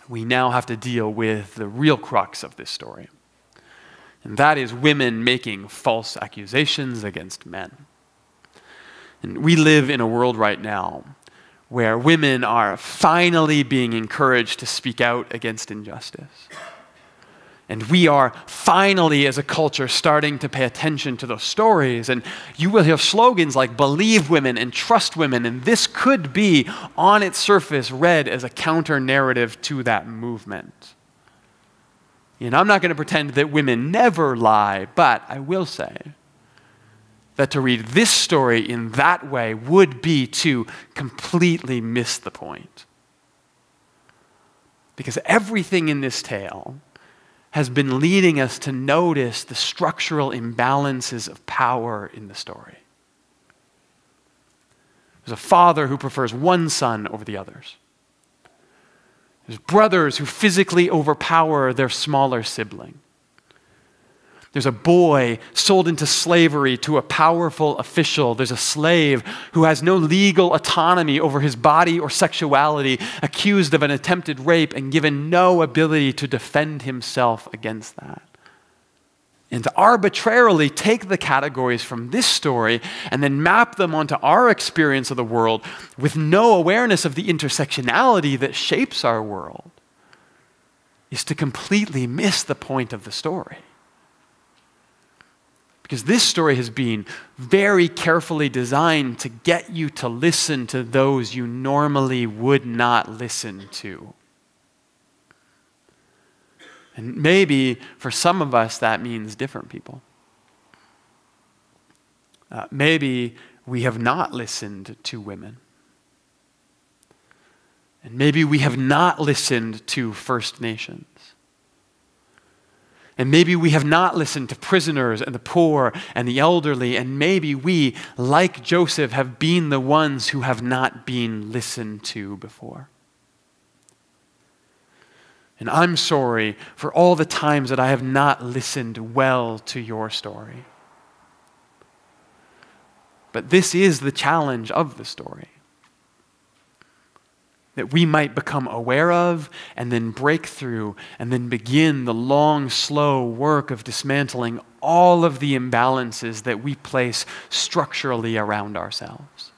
we now have to deal with the real crux of this story. And that is women making false accusations against men. And we live in a world right now where women are finally being encouraged to speak out against injustice. And we are finally, as a culture, starting to pay attention to those stories. And you will hear slogans like "believe women" and "trust women." And this could be, on its surface, read as a counter-narrative to that movement. And I'm not going to pretend that women never lie, but I will say that to read this story in that way would be to completely miss the point. Because everything in this tale has been leading us to notice the structural imbalances of power in the story. There's a father who prefers one son over the others. There's brothers who physically overpower their smaller sibling. There's a boy sold into slavery to a powerful official. There's a slave who has no legal autonomy over his body or sexuality, accused of an attempted rape and given no ability to defend himself against that. And to arbitrarily take the categories from this story and then map them onto our experience of the world with no awareness of the intersectionality that shapes our world is to completely miss the point of the story. Because this story has been very carefully designed to get you to listen to those you normally would not listen to. And maybe for some of us that means different people. Maybe we have not listened to women. And maybe we have not listened to First Nations. And maybe we have not listened to prisoners and the poor and the elderly. And maybe we, like Joseph, have been the ones who have not been listened to before. And I'm sorry for all the times that I have not listened well to your story. But this is the challenge of the story. That we might become aware of and then break through and then begin the long, slow work of dismantling all of the imbalances that we place structurally around ourselves.